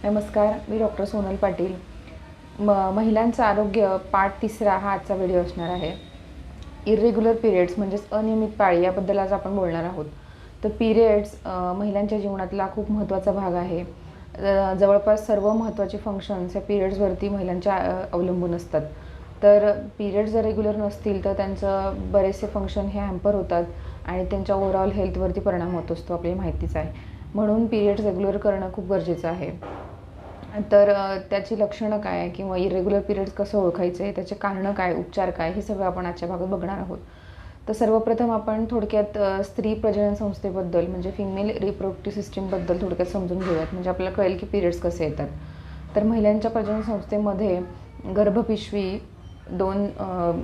नमस्कार, मी डॉक्टर सोनल पाटील. महिलांचं आरोग्य पार्ट 3 हा आजचा व्हिडिओ असणार आहे. इर्रेग्युलर पिरियड्स म्हणजेच अनियमित पाळी याबद्दल आज आपण बोलणार आहोत. तर पिरियड्स महिलांच्या जीवनातला खूप महत्त्वाचा भाग आहे. जवळपास सर्व महत्त्वाचे फंक्शन्स या पिरियड्सवरती महिलांच्या अवलंबून असतात. तर पिरियड्स जर रेग्युलर नसतील तर त्यांचं बरेचसे फंक्शन हे हॅम्पर होतात आणि त्यांच्या ओव्हरऑल हेल्थवरती परिणाम होत असतो, आपल्याला माहितीच आहे. म्हणून पिरियड्स रेग्युलर करणं खूप गरजेचं आहे. तर त्याची लक्षणं काय किंवा इरेग्युलर पिरियड्स कसं ओळखायचे, त्याचे कारणं काय, उपचार काय, हे सगळं आपण आजच्या भागात बघणार आहोत. तर सर्वप्रथम आपण थोडक्यात स्त्री प्रजनन संस्थेबद्दल म्हणजे फिमेल रिप्रोडक्टिव्ह सिस्टीमबद्दल थोडक्यात समजून घेऊयात, म्हणजे आपल्याला कळेल की पिरियड्स कसे येतात. तर महिलांच्या प्रजनन संस्थेमध्ये गर्भपिशवी, 2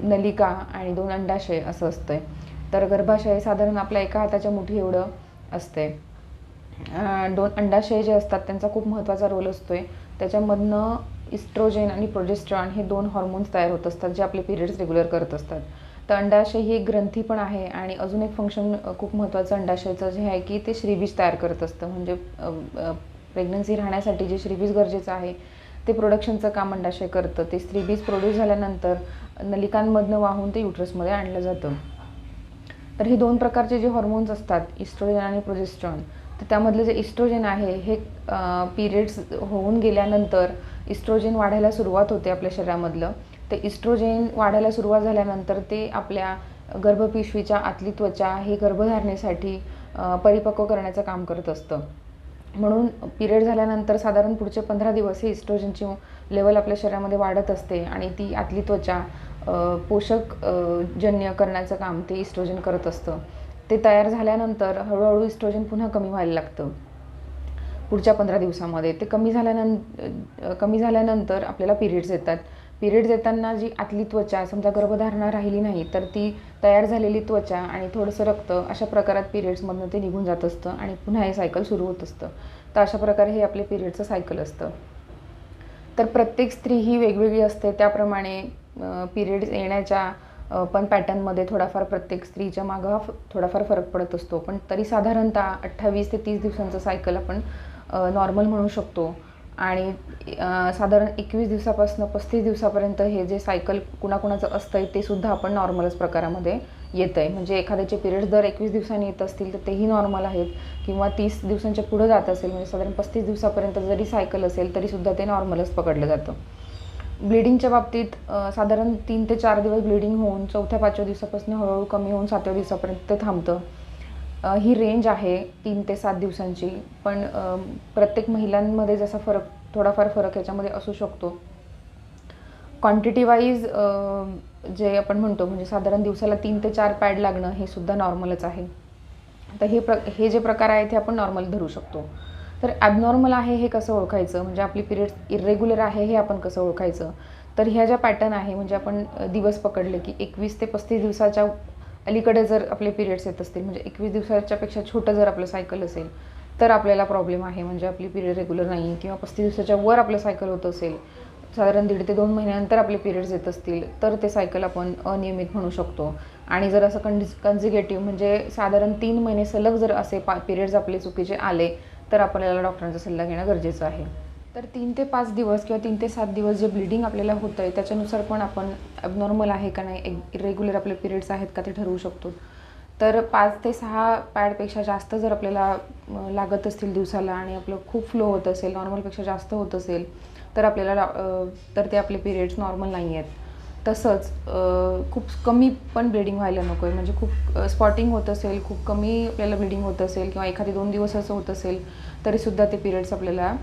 नलिका आणि 2 अंडाशय असं असतं. तर गर्भाशय साधारण आपल्या एका हाताच्या मुठी एवढं असते. 2 अंडाशय जे असतात त्यांचा खूप महत्त्वाचा रोल असतो आहे. त्याच्यामधनं इस्ट्रोजेन आणि प्रोजेस्टेरॉन हे 2 हॉर्मोन्स तयार होत असतात, जे आपले पिरियड्स रेग्युलर करत असतात. तर अंडाशय ही एक ग्रंथी पण आहे आणि अजून एक फंक्शन खूप महत्त्वाचं अंडाशयाचं जे आहे की ते श्रीबीज तयार करत असतं. म्हणजे प्रेग्नन्सी राहण्यासाठी जे श्रीबीज गरजेचं आहे ते प्रोडक्शनचं काम अंडाशय करतं. ते श्रीबीज प्रोड्यूस झाल्यानंतर नलिकांमधनं वाहून ते युट्रसमध्ये आणलं जातं. तर हे 2 प्रकारचे जे हॉर्मोन्स असतात, इस्ट्रोजेन आणि प्रोजेस्टेरॉन, तर त्यामधलं जे इस्ट्रोजेन आहे हे पिरियड्स होऊन गेल्यानंतर इस्ट्रोजेन वाढायला सुरुवात होते आपल्या शरीरामधलं. ते इस्ट्रोजेन वाढायला सुरुवात झाल्यानंतर ते आपल्या गर्भपिशवीच्या आतली त्वचा हे गर्भधारणेसाठी परिपक्व करण्याचं काम करत असतं. म्हणून पिरियड झाल्यानंतर साधारण पुढचे 15 दिवस हे इस्ट्रोजनची लेवल आपल्या शरीरामध्ये वाढत असते आणि ती आतली त्वचा पोषक जन्य करण्याचं काम ते इस्ट्रोजन करत असतं. ते तयार झाल्यानंतर हळूहळू इस्ट्रोजन पुन्हा कमी व्हायला लागतं पुढच्या 15 दिवसामध्ये. ते कमी झाल्यानंतर आपल्याला पिरियड्स येतात. पिरियड्स येताना जी आतली त्वचा, समजा गर्भधारणा राहिली नाही तर ती तयार झालेली त्वचा आणि थोडंसं रक्त अशा प्रकारात पिरियड्समधनं ते निघून जात असतं आणि पुन्हा हे सायकल सुरू होत असतं. तर अशा प्रकारे हे आपले पिरियडचं सायकल असतं. तर प्रत्येक स्त्री ही वेगवेगळी असते, त्याप्रमाणे पिरियड्स येण्याच्या पण पॅटर्नमध्ये थोडाफार प्रत्येक स्त्रीच्या मागं थोडाफार फरक पडत असतो. पण तरी साधारणतः 28 ते 30 दिवसांचं सायकल आपण नॉर्मल म्हणू शकतो. आणि साधारण 21 दिवसापासून 35 दिवसापर्यंत हे जे सायकल कुणाकुणाचं असतं ते सुद्धा आपण नॉर्मलच प्रकारामध्ये येतं आहे. म्हणजे एखाद्याचे पिरियड्स दर 21 दिवसांनी येत असतील तर तेही नॉर्मल आहेत, किंवा 30 दिवसांच्या पुढं जात असेल म्हणजे साधारण 35 दिवसापर्यंत जरी सायकल असेल तरीसुद्धा ते नॉर्मलच पकडलं जातं. ब्लिडिंगच्या बाबतीत साधारण 3 ते 4 दिवस ब्लिडिंग होऊन 4थ्या-5व्या दिवसापासून हळूहळू कमी होऊन 7व्या दिवसापर्यंत ते थांबतं. ही रेंज आहे 3 ते 7 दिवसांची. पण प्रत्येक महिलांमध्ये जसा थोडाफार फरक याच्यामध्ये असू शकतो. क्वांटिटी वाईज जे आपण म्हणतो म्हणजे साधारण दिवसाला 3 ते 4 पॅड लागणं हे सुद्धा नॉर्मलच आहे. तर हे जे प्रकार आहेत हे आपण नॉर्मल धरू शकतो. तर ॲबनॉर्मल आहे हे कसं ओळखायचं, म्हणजे आपली पिरियड्स इर्रेग्युलर आहे हे आपण कसं ओळखायचं. तर ह्या ज्या पॅटर्न आहे म्हणजे आपण दिवस पकडले की 21 ते 35 दिवसाच्या अलीकडे जर आपले पिरियड्स येत असतील, म्हणजे 21 दिवसाच्यापेक्षा छोटं जर आपलं सायकल असेल तर आपल्याला प्रॉब्लेम आहे, म्हणजे आपली पिरियड रेग्युलर नाही. किंवा 35 दिवसाच्या वर आपलं सायकल होत असेल, साधारण 1.5 ते 2 महिन्यानंतर आपले पिरियड्स येत असतील तर ते सायकल आपण अनियमित म्हणू शकतो. आणि जर असं कन्झिक्युटिव्ह म्हणजे साधारण 3 महिने सलग जर असे पिरियड्स आपले चुकीचे आले तर आपल्याला डॉक्टरांचा सल्ला घेणं गरजेचं आहे. तर 3 ते 5 दिवस किंवा 3 ते 7 दिवस जे ब्लिडिंग आपल्याला होतं आहे त्याच्यानुसार पण आपण ॲबनॉर्मल आहे का नाही, इरेग्युलर आपले पिरियड्स आहेत का ते ठरवू शकतो. तर 5 ते 6 पॅडपेक्षा जास्त जर आपल्याला लागत असतील दिवसाला आणि आपलं खूप फ्लो होत असेल, नॉर्मलपेक्षा जास्त होत असेल तर आपल्याला तर ते आपले पिरियड्स नॉर्मल नाही आहेत. तसंच खूप कमी पण ब्लिडिंग व्हायला नको आहे, म्हणजे खूप स्पॉटिंग होत असेल, खूप कमी आपल्याला ब्लिडिंग होत असेल किंवा एखादी 2 दिवस असं होत असेल तरीसुद्धा ते पिरियड्स आपल्याला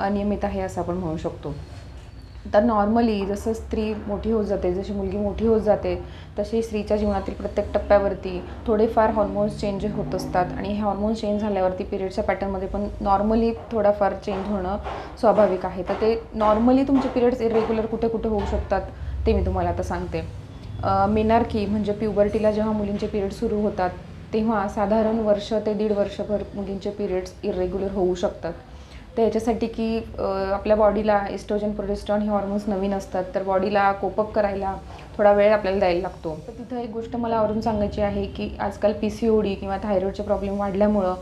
अनियमित आहे असं आपण म्हणू शकतो. तर नॉर्मली जसं स्त्री मोठी होत जाते, जशी मुलगी मोठी होत जाते तशी स्त्रीच्या जीवनातील प्रत्येक टप्प्यावरती थोडेफार हॉर्मोन्स चेंज होत असतात आणि हे हॉर्मोन्स चेंज झाल्यावरती पिरियडच्या पॅटर्नमध्ये पण नॉर्मली थोडाफार चेंज होणं स्वाभाविक आहे. तर ते नॉर्मली तुमचे पिरियड्स इरेग्युलर कुठे कुठे होऊ शकतात ते मी तुम्हाला आता सांगते. मेनार्की म्हणजे प्युबर्टीला जेव्हा मुलींचे पिरियड सुरू होतात तेव्हा साधारण वर्ष ते 1.5 वर्षभर मुलींचे पिरियड्स इरेग्युलर होऊ शकतात. तर याच्यासाठी की आपल्या बॉडीला इस्ट्रोजन प्रोजेस्टेरॉन हे हॉर्मोन्स नवीन असतात, तर बॉडीला कोपअप करायला थोडा वेळ आपल्याला द्यायला लागतो. तर तिथं एक गोष्ट मला आवरून सांगायची आहे की आजकाल PCOD किंवा थायरॉईडचे प्रॉब्लेम वाढल्यामुळं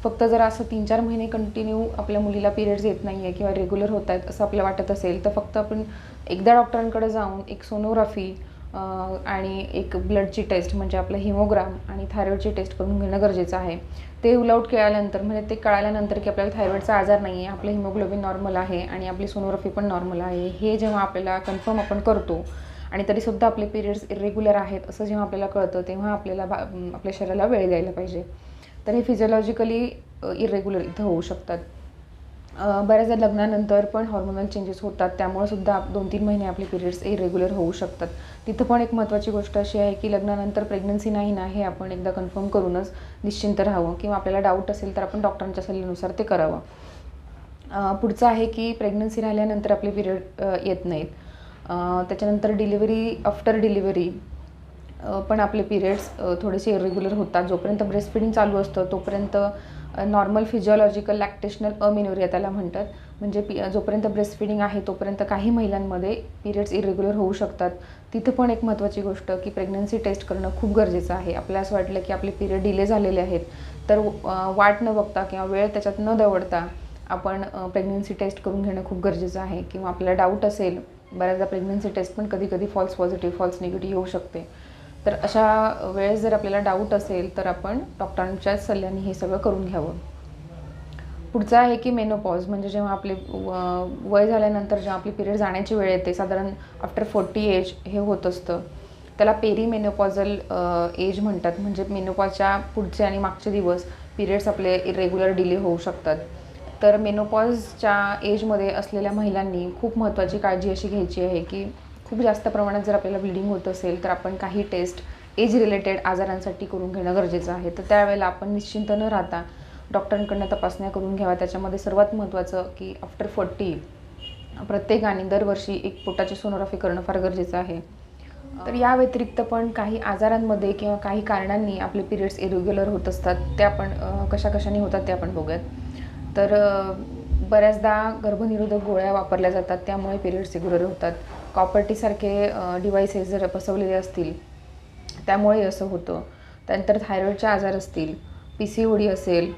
फक्त जर असं 3-4 महिने कंटिन्यू आपल्या मुलीला पिरियड्स येत नाही आहे किंवा रेग्युलर होत आहेत असं आपल्याला वाटत असेल, तर फक्त आपण एकदा डॉक्टरांकडे जाऊन एक सोनोग्राफी आणि एक ब्लडची टेस्ट म्हणजे आपलं हिमोग्राम आणि थायरॉईडची टेस्ट करून घेणं गरजेचं आहे. ते रूल आउट केल्यानंतर म्हणजे ते कळाल्यानंतर की आपल्याला थायरॉईडचा आजार नाही आहे, आपलं हिमोग्लोबिन नॉर्मल आहे आणि आपली सोनोग्राफी पण नॉर्मल आहे, हे जेव्हा आपल्याला कन्फर्म आपण करतो आणि तरीसुद्धा आपले पिरियड्स इरेग्युलर आहेत असं जेव्हा आपल्याला कळतं, तेव्हा आपल्याला आपल्या शरीराला वेळ द्यायला पाहिजे. तर हे फिजिओलॉजिकली इरेग्युलर इथं होऊ शकतात. बऱ्याचदा लग्नानंतर पण हॉर्मोनल चेंजेस होतात, त्यामुळे सुद्धा 2-3 महिने आपले पिरियड्स इरेग्युलर होऊ शकतात. तिथं पण एक महत्त्वाची गोष्ट अशी आहे की लग्नानंतर प्रेग्नन्सी नाही ना हे आपण एकदा कन्फर्म करूनच निश्चिंत राहावं किंवा आपल्याला डाऊट असेल तर आपण डॉक्टरांच्या सल्ल्यानुसार ते करावं. पुढचं आहे की प्रेग्नन्सी राहिल्यानंतर आपले पिरियड येत नाहीत. त्याच्यानंतर डिलिव्हरी आफ्टर डिलिव्हरी पण आपले पिरियड्स थोडेसे इरेग्युलर होतात. जोपर्यंत ब्रेस्ट फिडिंग चालू असतं तोपर्यंत नॉर्मल फिजिओलॉजिकल लॅक्टेशनल अमिनोरिया त्याला म्हणतात. म्हणजे जोपर्यंत ब्रेस्ट फिडिंग आहे तोपर्यंत काही महिलांमध्ये पिरियड्स इरेग्युलर होऊ शकतात. तिथं पण एक महत्त्वाची गोष्ट की प्रेग्नन्सी टेस्ट करणं खूप गरजेचं आहे. आपल्याला असं वाटलं की आपले पिरियड डिले झालेले आहेत तर वाट न बघता किंवा वेळ त्याच्यात न दवडता आपण प्रेग्नन्सी टेस्ट करून घेणं खूप गरजेचं आहे. किंवा आपल्याला डाऊट असेल, बऱ्याचदा प्रेग्नन्सी टेस्ट पण कधी फॉल्स पॉझिटिव्ह फॉल्स निगेटिव्ह येऊ शकते. तर अशा वेळेस जर आपल्याला डाऊट असेल तर आपण डॉक्टरांच्या सल्ल्याने हे सगळं करून घ्यावं. पुढचं आहे की मेनोपॉज म्हणजे जेव्हा आपले वय झाल्यानंतर जेव्हा आपली पिरियड जाण्याची वेळ येते, साधारण आफ्टर 40 एज हे होत असतं. त्याला पेरीमेनोपॉझल एज म्हणतात. म्हणजे मेनोपॉजच्या पुढचे आणि मागचे दिवस पिरियड्स आपले इरेग्युलर डिले होऊ शकतात. तर मेनोपॉजच्या एजमध्ये असलेल्या महिलांनी खूप महत्त्वाची काळजी अशी घ्यायची आहे की खूप जास्त प्रमाणात जर आपल्याला ब्लिडिंग होत असेल तर आपण काही टेस्ट एज रिलेटेड आजारांसाठी करून घेणं गरजेचं आहे. तर त्यावेळेला आपण निश्चिंत न राहता डॉक्टरांकडनं तपासण्या करून घ्यावा. त्याच्यामध्ये सर्वात महत्त्वाचं की आफ्टर 40 प्रत्येकाने दरवर्षी एक पोटाची सोनोग्राफी करणं फार गरजेचं आहे. तर या व्यतिरिक्त पण काही आजारांमध्ये किंवा काही कारणांनी आपले पिरियड्स इरेग्युलर होत असतात. ते आपण कशाकशाने होतात ते आपण बघूयात. तर बऱ्याचदा गर्भनिरोधक गोळ्या वापरल्या जातात, त्यामुळे पिरियड्स इरेग्युलर होतात. कॉपर्टीसारखे डिव्हाइसेस जर बसवलेले असतील त्यामुळे असं होतं. त्यानंतर थायरॉईडचे आजार असतील, PCOD असेल,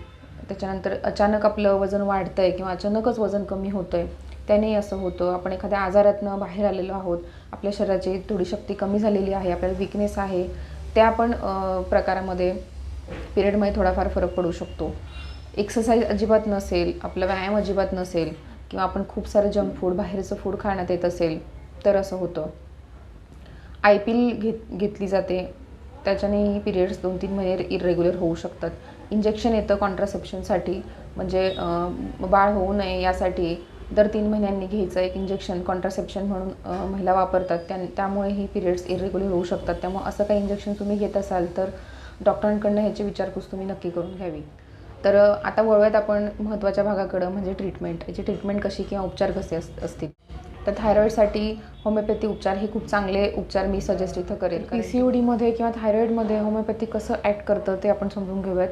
त्याच्यानंतर अचानक आपलं वजन वाढतं आहे किंवा अचानकच वजन कमी होतं आहे त्याने असं होतं. आपण एखाद्या आजारातनं बाहेर आलेलो आहोत, आपल्या शरीराची थोडी शक्ती कमी झालेली आहे, आपल्याला विकनेस आहे, त्या पण प्रकारामध्ये पिरियडमध्ये थोडाफार फरक पडू शकतो. एक्सरसाइज अजिबात नसेल, आपला व्यायाम अजिबात नसेल किंवा आपण खूप सारं जंक फूड बाहेरचं फूड खाण्यात येत असेल तर असं होतं. IPL घेतली जाते, त्याच्यानेही पिरियड्स 2-3 महिने इरेग्युलर होऊ शकतात. इंजेक्शन येतं कॉन्ट्रासेप्शनसाठी, म्हणजे बाळ होऊ नये यासाठी दर 3 महिन्यांनी घ्यायचं एक इंजेक्शन कॉन्ट्रासेप्शन म्हणून महिला वापरतात. त्यामुळे ही पिरियड्स इरेग्युलर होऊ शकतात. त्यामुळे असं काही इंजेक्शन तुम्ही घेत असाल तर डॉक्टरांकडनं ह्याची विचारपूस तुम्ही नक्की करून घ्यावी. तर आता वळूयात आपण महत्त्वाच्या भागाकडं म्हणजे ट्रीटमेंट. याची ट्रीटमेंट कशी किंवा उपचार कसे असतील. तर थायरॉईडसाठी होमिओपॅथी उपचार हे खूप चांगले उपचार मी सजेस्ट इथं करेल. PCODमध्ये किंवा थायरॉईडमध्ये होमिओपॅथी कसं ॲक्ट करतं ते आपण समजून घेऊयात.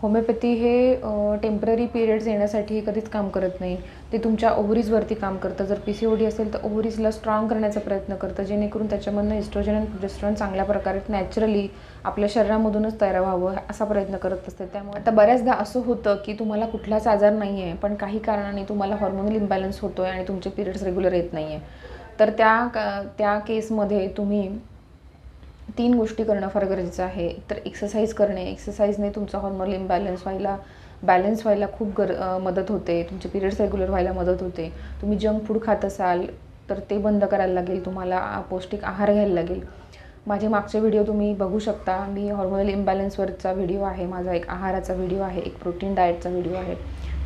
होमिओपॅथी हे टेम्पररी पिरियड्स येण्यासाठी कधीच काम करत नाही. ते तुमच्या ओव्हरीजवरती काम करतं. जर PCOD असेल तर ओव्हरीजला स्ट्रॉंग करण्याचा प्रयत्न करतं, जेणेकरून त्याच्यामधनं इस्ट्रोजन आणि प्रोजेस्टेरॉन चांगल्या प्रकारे नॅचरली आपल्या शरीरामधूनच तयार व्हावं असा प्रयत्न करत असते. त्यामुळे आता बऱ्याचदा असं होतं की तुम्हाला कुठलाच आजार नाही आहे, पण काही कारणाने तुम्हाला हॉर्मोनल इम्बॅलन्स होतो आहे आणि तुमचे पिरियड्स रेग्युलर येत नाही आहे. तर त्या केसमध्ये तुम्ही 3 गोष्टी करणं फार गरजेचं आहे. तर एक्सरसाइज करणे, एक्सरसाइजने तुमचा हॉर्मोनल इम्बॅलन्स व्हायला खूप मदत होते. तुमचे पिरियड्स रेग्युलर व्हायला मदत होते. तुम्ही जंक फूड खात असाल तर ते बंद करायला लागेल, तुम्हाला पौष्टिक आहार घ्यायला लागेल. माझे मागचे व्हिडिओ तुम्ही बघू शकता. मी हॉर्मोनल इम्बॅलन्सवरचा व्हिडिओ आहे, माझा एक आहाराचा व्हिडिओ आहे, एक प्रोटीन डाएटचा व्हिडिओ आहे,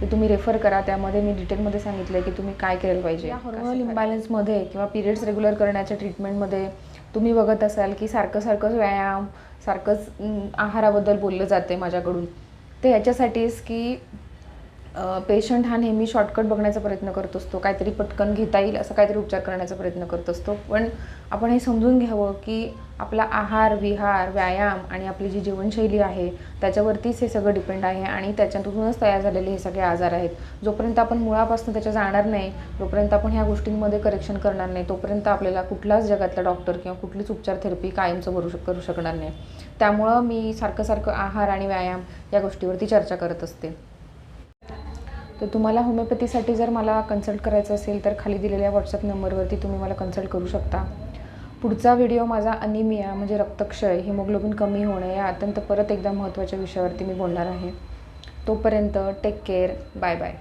ते तुम्ही रेफर करा. त्यामध्ये मी डिटेलमध्ये सांगितलं आहे की तुम्ही काय केलं पाहिजे. या हॉर्मोनल इम्बॅलन्समध्ये किंवा पिरियड्स रेग्युलर करण्याच्या ट्रीटमेंटमध्ये तुम्ही बघत असाल की सारखंच व्यायाम, सारखंच आहाराबद्दल बोललं जाते माझ्याकडून. तर याच्यासाठीच की पेशंट हा नेहमी शॉर्टकट बघण्याचा प्रयत्न करत असतो, काहीतरी पटकन घेता येईल असं काहीतरी उपचार करण्याचा प्रयत्न करत असतो. पण आपण हे समजून घ्यावं की आपला आहार, विहार, व्यायाम आणि आपली जी जीवनशैली आहे त्याच्यावरतीच हे सगळं डिपेंड आहे आणि त्याच्यातूनच तयार झालेले हे सगळे आजार आहेत. जोपर्यंत आपण मुळापासून त्याच्या जाणार नाही, जोपर्यंत आपण ह्या गोष्टींमध्ये करेक्शन करणार नाही, तोपर्यंत आपल्याला कुठलाच जगातला डॉक्टर किंवा कुठलीच उपचार थेरपी कायमचं करू शकणार नाही. त्यामुळं मी सारखं आहार आणि व्यायाम या गोष्टीवरती चर्चा करत असते. तर तुम्हाला होमिओपॅथीसाठी जर मला कन्सल्ट करायचं असेल तर खाली दिलेल्या व्हॉट्सअप नंबरवरती तुम्ही मला कन्सल्ट करू शकता. पुढचा व्हिडिओ माझा अनिमिया म्हणजे रक्तक्षय, हिमोग्लोबिन कमी होणे या अत्यंत परत एकदा महत्त्वाच्या विषयावरती मी बोलणार आहे. तोपर्यंत टेक केअर. Bye bye.